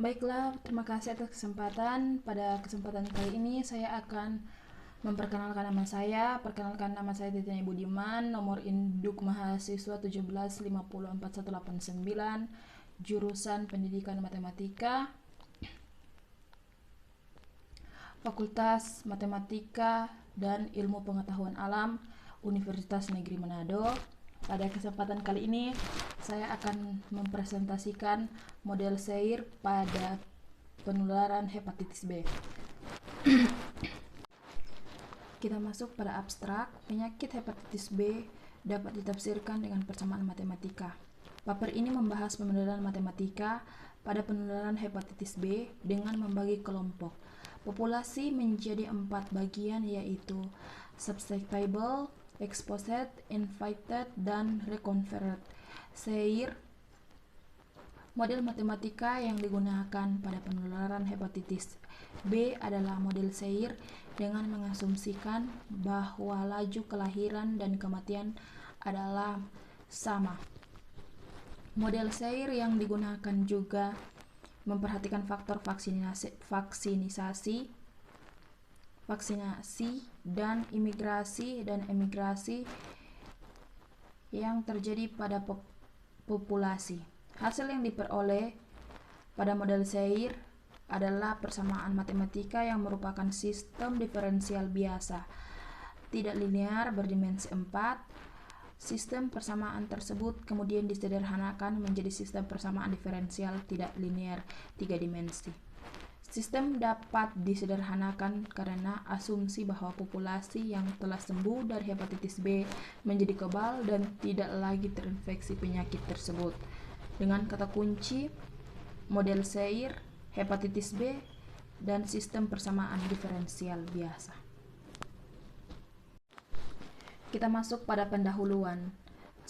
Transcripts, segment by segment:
Baiklah, terima kasih atas kesempatan. Pada kesempatan kali ini saya akan memperkenalkan nama saya. Perkenalkan, nama saya Titian Budiman, nomor induk mahasiswa 175044189, jurusan Pendidikan Matematika, Fakultas Matematika dan Ilmu Pengetahuan Alam, Universitas Negeri Manado. Pada kesempatan kali ini saya akan mempresentasikan model Seir pada penularan hepatitis B. Kita masuk pada abstrak. Penyakit hepatitis B dapat ditafsirkan dengan persamaan matematika. Paper ini membahas pemodeleran matematika pada penularan hepatitis B dengan membagi kelompok populasi menjadi 4 bagian, yaitu susceptible, exposed, infected, dan reconvalescent. Seir, model matematika yang digunakan pada penularan hepatitis B adalah model Seir dengan mengasumsikan bahwa laju kelahiran dan kematian adalah sama. Model Seir yang digunakan juga memperhatikan faktor vaksinasi dan emigrasi yang terjadi pada populasi. Hasil yang diperoleh pada model Seir adalah persamaan matematika yang merupakan sistem diferensial biasa, tidak linear, berdimensi 4. Sistem persamaan tersebut kemudian disederhanakan menjadi sistem persamaan diferensial tidak linear 3 dimensi. Sistem dapat disederhanakan karena asumsi bahwa populasi yang telah sembuh dari hepatitis B menjadi kebal dan tidak lagi terinfeksi penyakit tersebut. Dengan kata kunci model Seir, hepatitis B, dan sistem persamaan diferensial biasa. Kita masuk pada pendahuluan.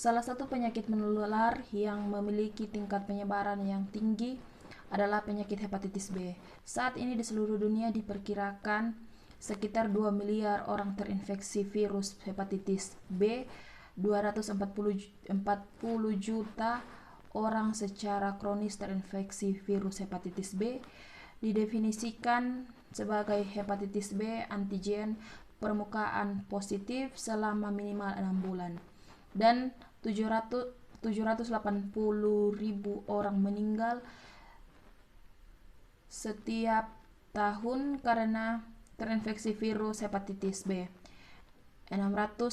Salah satu penyakit menular yang memiliki tingkat penyebaran yang tinggi adalah penyakit hepatitis B. Saat ini di seluruh dunia diperkirakan sekitar 2 miliar orang terinfeksi virus hepatitis B, 240 juta orang secara kronis terinfeksi virus hepatitis B, didefinisikan sebagai hepatitis B antigen permukaan positif selama minimal 6 bulan, dan 780.000 orang meninggal setiap tahun karena terinfeksi virus hepatitis B. 650.000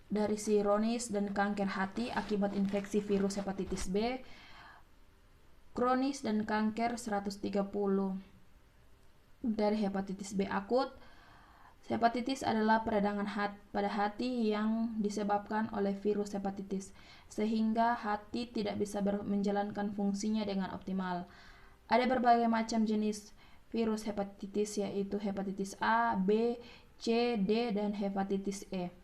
dari sironis dan kanker hati akibat infeksi virus hepatitis B kronis dan kanker 130 dari hepatitis B akut. Hepatitis adalah peradangan pada hati yang disebabkan oleh virus hepatitis, sehingga hati tidak bisa menjalankan fungsinya dengan optimal. Ada berbagai macam jenis virus hepatitis, yaitu hepatitis A, B, C, D, dan hepatitis E.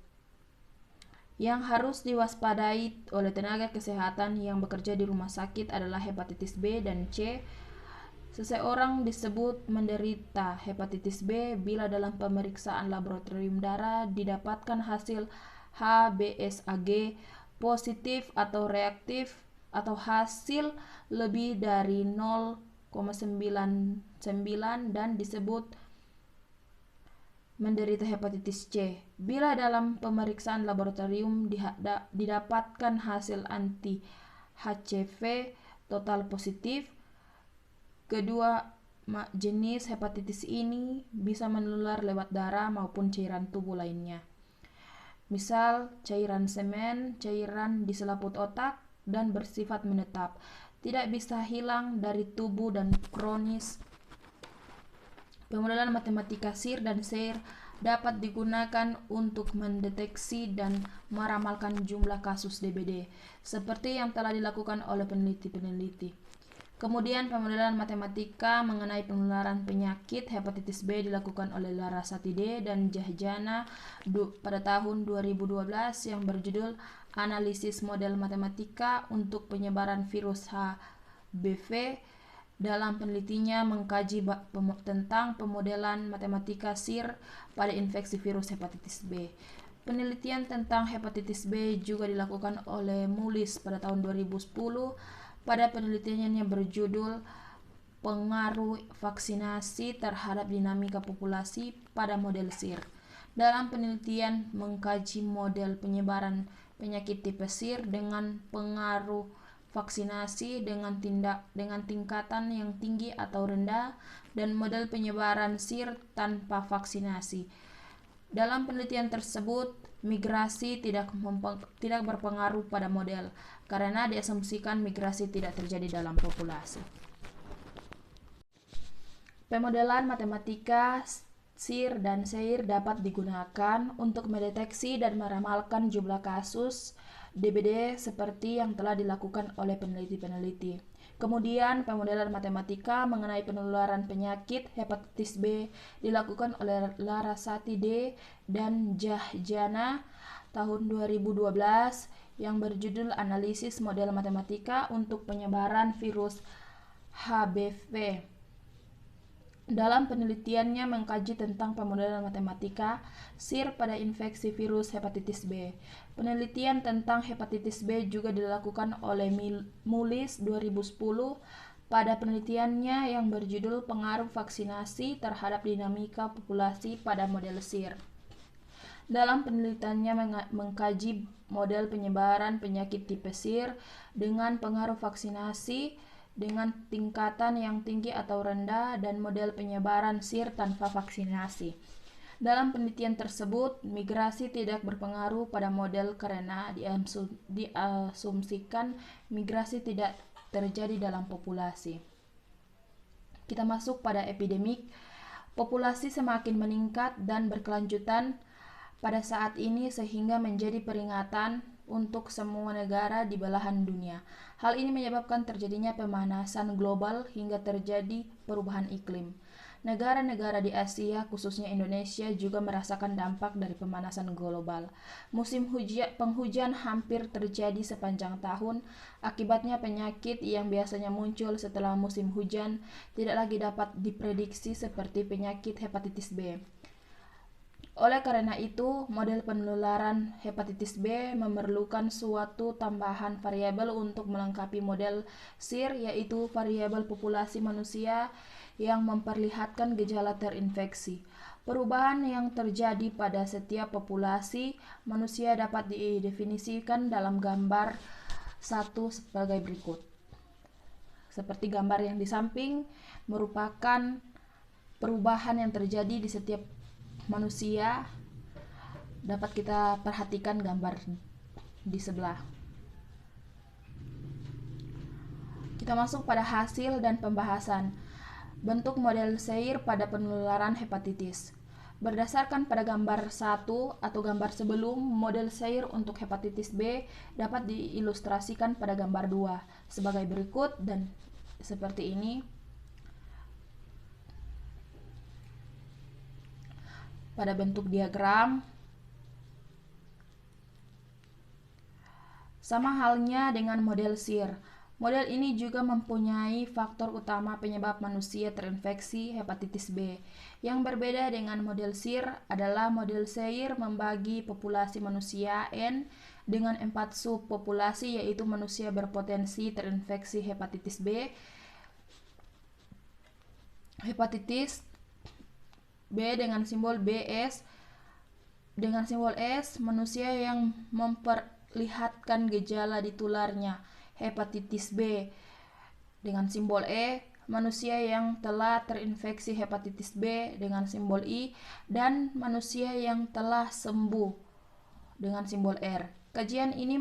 Yang harus diwaspadai oleh tenaga kesehatan yang bekerja di rumah sakit adalah hepatitis B dan C. Seseorang disebut menderita hepatitis B bila dalam pemeriksaan laboratorium darah didapatkan hasil HBsAg positif atau reaktif atau hasil lebih dari 0,99 dan disebut menderita hepatitis C bila dalam pemeriksaan laboratorium didapatkan hasil anti-HCV total positif. Kedua jenis hepatitis ini bisa menular lewat darah maupun cairan tubuh lainnya. Misal cairan semen, cairan di selaput otak, dan bersifat menetap, tidak bisa hilang dari tubuh dan kronis. Pemodelan matematika SIR dan SEIR dapat digunakan untuk mendeteksi dan meramalkan jumlah kasus DBD, seperti yang telah dilakukan oleh peneliti-peneliti. Kemudian pemodelan matematika mengenai penularan penyakit hepatitis B dilakukan oleh Larasatidé dan Jahjana pada tahun 2012 yang berjudul Analisis Model Matematika untuk Penyebaran Virus HBV. Dalam penelitinya mengkaji tentang pemodelan matematika SIR pada infeksi virus hepatitis B. Penelitian tentang hepatitis B juga dilakukan oleh Mullis pada tahun 2010 pada penelitiannya yang berjudul Pengaruh Vaksinasi Terhadap Dinamika Populasi pada Model SIR. Dalam penelitian mengkaji model penyebaran penyakit tipe SIR dengan pengaruh vaksinasi dengan tingkatan yang tinggi atau rendah dan model penyebaran SIR tanpa vaksinasi. Dalam penelitian tersebut, migrasi tidak berpengaruh pada model karena diasumsikan migrasi tidak terjadi dalam populasi. Pemodelan matematika SIR dan SEIR dapat digunakan untuk mendeteksi dan meramalkan jumlah kasus DBD seperti yang telah dilakukan oleh peneliti-peneliti. Kemudian, pemodelan matematika mengenai penularan penyakit hepatitis B dilakukan oleh Larasati D. dan Jahjana tahun 2012 yang berjudul Analisis Model Matematika untuk Penyebaran Virus HBV. Dalam penelitiannya mengkaji tentang pemodelan matematika SIR pada infeksi virus hepatitis B. Penelitian tentang hepatitis B juga dilakukan oleh Mullis 2010 pada penelitiannya yang berjudul Pengaruh Vaksinasi Terhadap Dinamika Populasi pada Model SIR. Dalam penelitiannya mengkaji model penyebaran penyakit tipe SIR dengan pengaruh vaksinasi dengan tingkatan yang tinggi atau rendah dan model penyebaran SIR tanpa vaksinasi. Dalam penelitian tersebut, migrasi tidak berpengaruh pada model karena diasumsikan migrasi tidak terjadi dalam populasi. Kita masuk pada epidemik. Populasi semakin meningkat dan berkelanjutan pada saat ini sehingga menjadi peringatan untuk semua negara di belahan dunia. Hal ini menyebabkan terjadinya pemanasan global hingga terjadi perubahan iklim. Negara-negara di Asia, khususnya Indonesia, juga merasakan dampak dari pemanasan global. Musim penghujan hampir terjadi sepanjang tahun. Akibatnya penyakit yang biasanya muncul setelah musim hujan tidak lagi dapat diprediksi seperti penyakit hepatitis B. Oleh karena itu, model penularan hepatitis B memerlukan suatu tambahan variabel untuk melengkapi model SIR, yaitu variabel populasi manusia yang memperlihatkan gejala terinfeksi. Perubahan yang terjadi pada setiap populasi manusia dapat didefinisikan dalam gambar 1 sebagai berikut. Seperti gambar yang di samping merupakan perubahan yang terjadi di setiap manusia. Dapat kita perhatikan gambar di sebelah. Kita masuk pada hasil dan pembahasan. Bentuk model SEIR pada penularan hepatitis. Berdasarkan pada gambar 1 atau gambar sebelum, model SEIR untuk hepatitis B dapat diilustrasikan pada gambar 2 sebagai berikut dan seperti ini. Pada bentuk diagram, sama halnya dengan model SIR. Model ini juga mempunyai faktor utama penyebab manusia terinfeksi hepatitis B. Yang berbeda dengan model SIR adalah model SEIR membagi populasi manusia N dengan 4 subpopulasi, yaitu manusia berpotensi terinfeksi hepatitis B, hepatitis B dengan simbol BS, dengan simbol S, manusia yang memperlihatkan gejala ditularnya hepatitis B, dengan simbol E, manusia yang telah terinfeksi hepatitis B dengan simbol I, dan manusia yang telah sembuh dengan simbol R. Kajian ini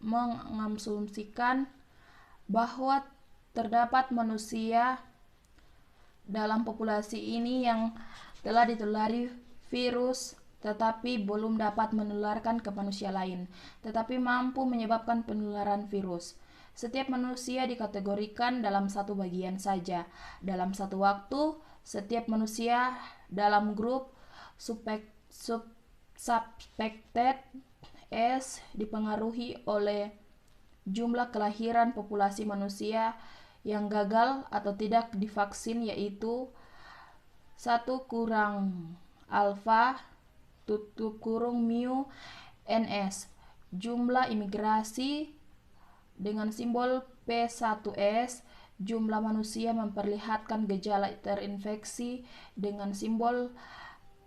mengasumsikan bahwa terdapat manusia dalam populasi ini yang telah ditulari virus tetapi belum dapat menularkan ke manusia lain, tetapi mampu menyebabkan penularan virus. Setiap manusia dikategorikan dalam satu bagian saja. Dalam satu waktu, setiap manusia dalam grup suspected S dipengaruhi oleh jumlah kelahiran populasi manusia yang gagal atau tidak divaksin, yaitu 1 kurang alfa tutup kurung mu NS. Jumlah imigrasi dengan simbol P1S, jumlah manusia memperlihatkan gejala terinfeksi dengan simbol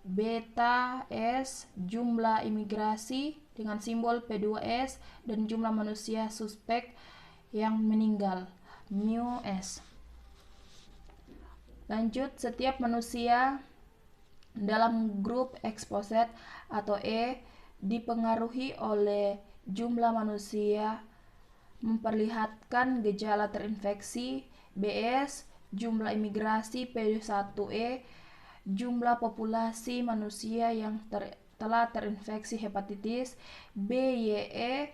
beta S, jumlah imigrasi dengan simbol P2S, dan jumlah manusia suspek yang meninggal mu S. Lanjut, setiap manusia dalam grup exposed atau E dipengaruhi oleh jumlah manusia memperlihatkan gejala terinfeksi BS, jumlah imigrasi P1E, jumlah populasi manusia yang telah terinfeksi hepatitis BYE,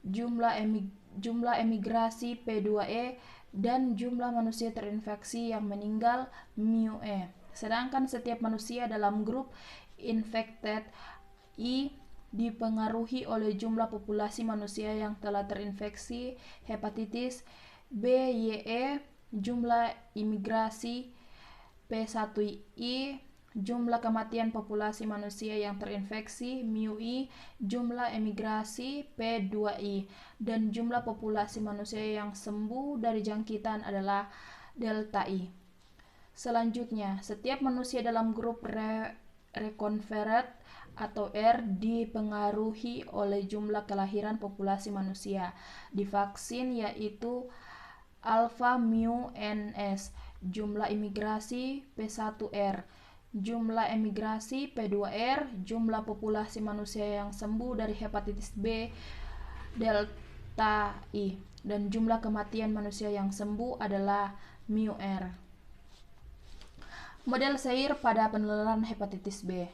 jumlah emigrasi P2E, dan jumlah manusia terinfeksi yang meninggal mu-E. Sedangkan setiap manusia dalam grup infected I dipengaruhi oleh jumlah populasi manusia yang telah terinfeksi hepatitis BYE, jumlah imigrasi P1I, jumlah kematian populasi manusia yang terinfeksi mu-I, jumlah emigrasi P2I, dan jumlah populasi manusia yang sembuh dari jangkitan adalah delta I. Selanjutnya, setiap manusia dalam grup reconvert atau R dipengaruhi oleh jumlah kelahiran populasi manusia divaksin, yaitu alpha mu NS, jumlah imigrasi P1R, jumlah emigrasi P2R, jumlah populasi manusia yang sembuh dari hepatitis B delta I, dan jumlah kematian manusia yang sembuh adalah mu R. Model Sayer pada penularan hepatitis B.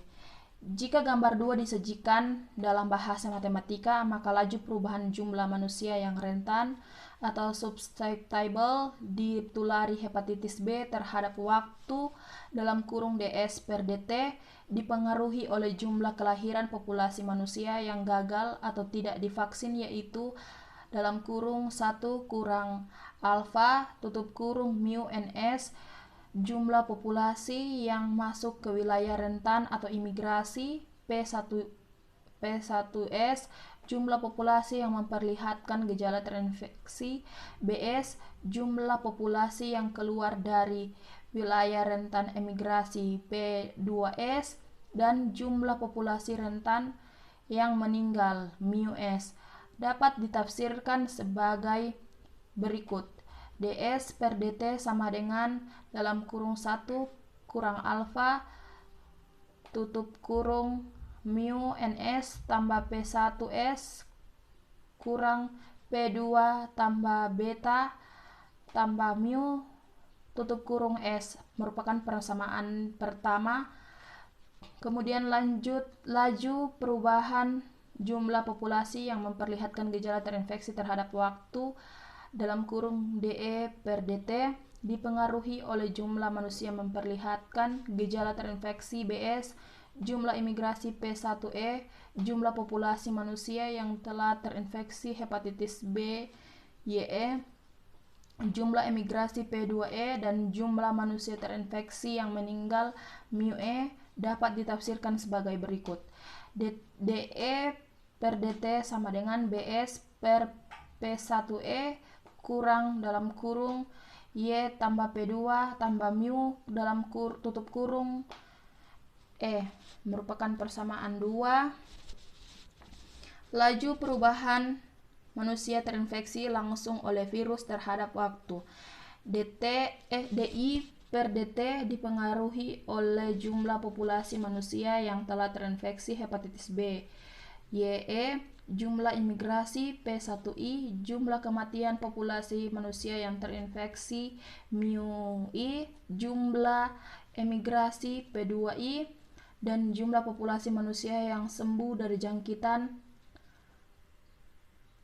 Jika gambar 2 disajikan dalam bahasa matematika, maka laju perubahan jumlah manusia yang rentan atau susceptible ditulari hepatitis B terhadap waktu dalam kurung DS per DT dipengaruhi oleh jumlah kelahiran populasi manusia yang gagal atau tidak divaksin, yaitu dalam kurung 1 kurang alfa tutup kurung mu NS, jumlah populasi yang masuk ke wilayah rentan atau imigrasi P1S, jumlah populasi yang memperlihatkan gejala terinfeksi BS, jumlah populasi yang keluar dari wilayah rentan emigrasi P2S, dan jumlah populasi rentan yang meninggal mu-S dapat ditafsirkan sebagai berikut. DS per DT sama dengan dalam kurung 1 kurang alfa tutup kurung mu NS tambah P1S kurang P2 tambah beta tambah mu tutup kurung S merupakan persamaan pertama. Kemudian laju perubahan jumlah populasi yang memperlihatkan gejala terinfeksi terhadap waktu dalam kurung DE per DT dipengaruhi oleh jumlah manusia memperlihatkan gejala terinfeksi BS, jumlah imigrasi P1E, jumlah populasi manusia yang telah terinfeksi hepatitis B, YE, jumlah emigrasi P2E, dan jumlah manusia terinfeksi yang meninggal mu-E dapat ditafsirkan sebagai berikut. DE per DT sama dengan BS per P1E kurang dalam kurung Y tambah P2 tambah mu dalam tutup kurung E merupakan persamaan 2. Laju perubahan manusia terinfeksi langsung oleh virus terhadap waktu. DI per DT dipengaruhi oleh jumlah populasi manusia yang telah terinfeksi hepatitis B. YE, jumlah imigrasi P1I, jumlah kematian populasi manusia yang terinfeksi mu-I, jumlah emigrasi P2I, dan jumlah populasi manusia yang sembuh dari jangkitan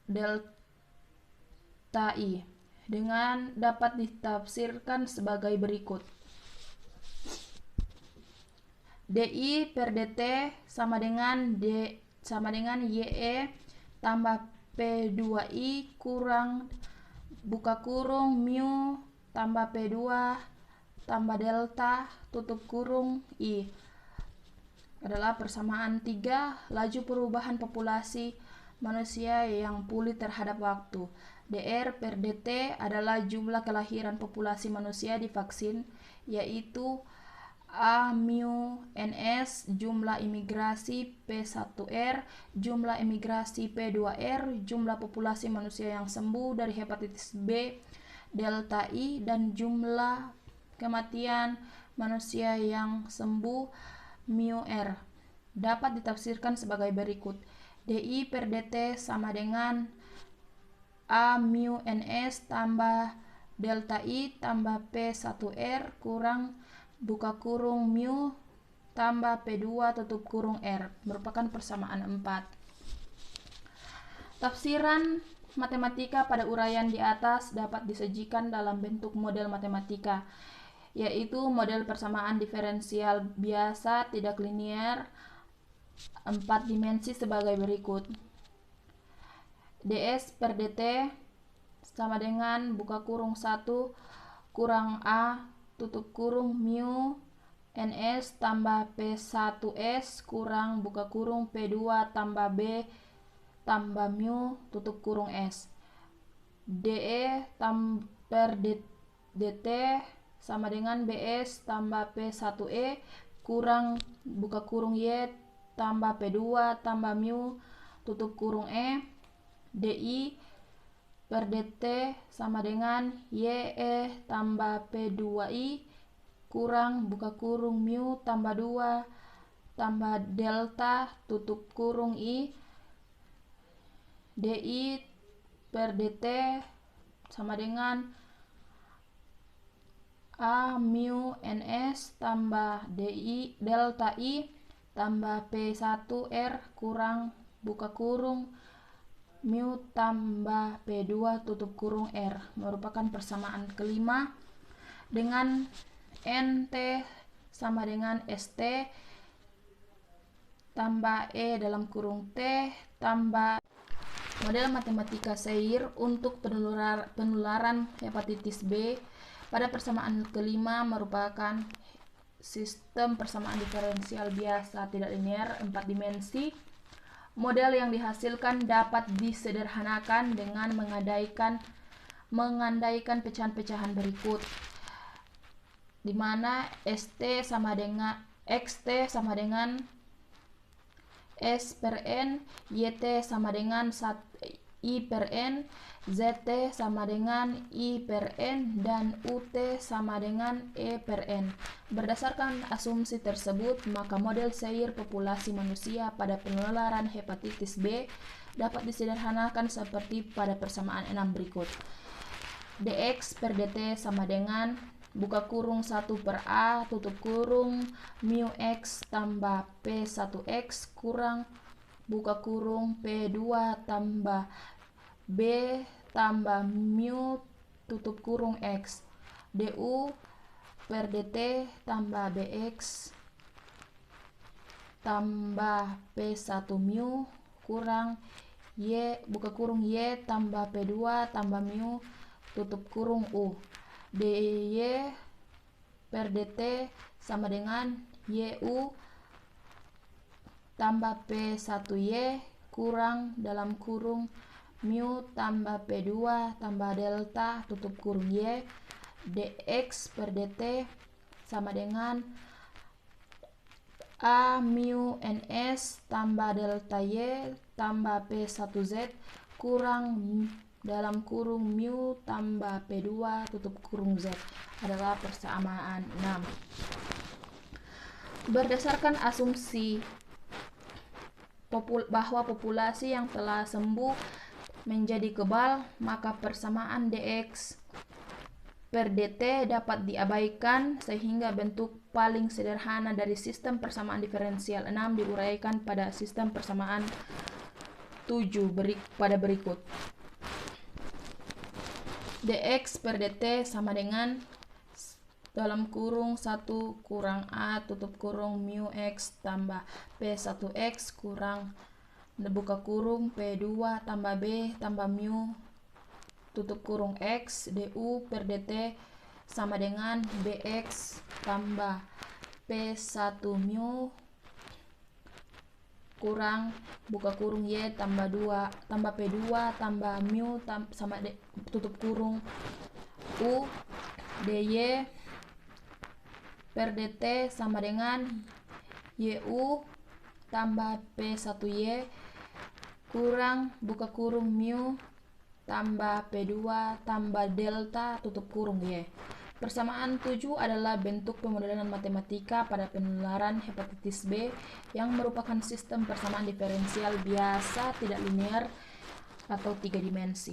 delta I dengan dapat ditafsirkan sebagai berikut. DI per DT sama dengan YE tambah P2I kurang buka kurung mu tambah P2 tambah delta tutup kurung I. adalah persamaan 3 laju perubahan populasi manusia yang pulih terhadap waktu. dr per dt adalah jumlah kelahiran populasi manusia di vaksin, yaitu A mu ns jumlah imigrasi P1R, jumlah imigrasi P2R, jumlah populasi manusia yang sembuh dari hepatitis B delta I, dan jumlah kematian manusia yang sembuh mu R. Dapat ditafsirkan sebagai berikut. DI per dt sama dengan A mu ns tambah delta I tambah P1R kurang buka kurung mu tambah P2 tutup kurung R, merupakan persamaan 4. Tafsiran matematika pada uraian di atas dapat disajikan dalam bentuk model matematika, yaitu model persamaan diferensial biasa tidak linear 4 dimensi sebagai berikut. ds per dt sama dengan buka kurung 1 kurang A tutup kurung mu ns tambah P1s kurang buka kurung P2 tambah B tambah mu tutup kurung S. DE per dt sama dengan BS tambah P1E kurang buka kurung Y tambah P2 tambah mu tutup kurung E. DI per dt sama dengan YE tambah P2I kurang buka kurung mu tambah 2 tambah delta tutup kurung I. DI per dt sama dengan A mu ns tambah DI delta I tambah P1R kurang buka kurung mu tambah P2 tutup kurung R, merupakan persamaan kelima. Dengan NT sama dengan ST tambah E dalam kurung T tambah model matematika Sayre untuk penularan hepatitis B pada persamaan kelima merupakan sistem persamaan diferensial biasa tidak linear 4 dimensi. Model yang dihasilkan dapat disederhanakan dengan mengandaikan pecahan-pecahan berikut, di mana XT sama dengan S per N, YT sama dengan I per N, ZT sama dengan I per N, dan UT sama dengan E per N. Berdasarkan asumsi tersebut, maka model Sayre populasi manusia pada penularan hepatitis B dapat disederhanakan seperti pada persamaan 6 berikut. dx per dt sama dengan buka kurung 1 per A tutup kurung mu x tambah P1x kurang buka kurung P2 tambah B tambah mu tutup kurung X. du per dt tambah bx tambah P1 mu kurang y buka kurung y tambah P2 tambah mu tutup kurung u. dy per dt sama dengan yu tambah P1y kurang dalam kurung mu tambah P2 tambah delta tutup kurung Y. dx per dt sama dengan A mu ns tambah delta Y tambah P1z kurang dalam kurung mu tambah P2 tutup kurung Z, adalah persamaan 6. Berdasarkan asumsi bahwa populasi yang telah sembuh menjadi kebal, maka persamaan dx per dt dapat diabaikan sehingga bentuk paling sederhana dari sistem persamaan diferensial 6 diuraikan pada sistem persamaan 7 pada berikut. dx per dt sama dengan dalam kurung 1 kurang A tutup kurung mu x tambah P1x kurang buka kurung P2 tambah B tambah mu tutup kurung X. du per dt sama dengan Bx tambah P1 mu kurang buka kurung Y tambah 2 tambah P2 tambah mu sama tutup kurung U dy per dt sama dengan YU tambah P1Y kurang buka kurung mu tambah P2 tambah delta tutup kurung Y. Persamaan 7 adalah bentuk pemodelan matematika pada penularan hepatitis B yang merupakan sistem persamaan diferensial biasa tidak linear atau 3 dimensi.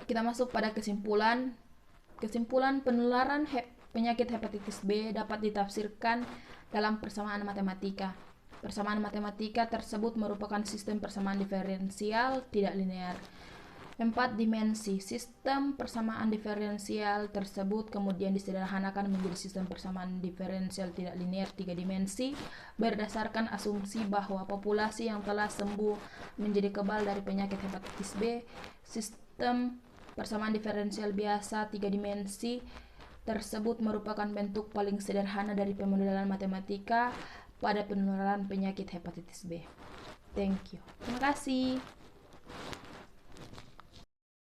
Kita masuk pada kesimpulan. Kesimpulan penularan penyakit hepatitis B dapat ditafsirkan dalam persamaan matematika. Persamaan matematika tersebut merupakan sistem persamaan diferensial tidak linear 4 dimensi. Sistem persamaan diferensial tersebut kemudian disederhanakan menjadi sistem persamaan diferensial tidak linear 3 dimensi berdasarkan asumsi bahwa populasi yang telah sembuh menjadi kebal dari penyakit hepatitis B. Sistem persamaan diferensial biasa 3 dimensi tersebut merupakan bentuk paling sederhana dari pemodelan matematika pada penularan penyakit hepatitis B. Thank you. Terima kasih.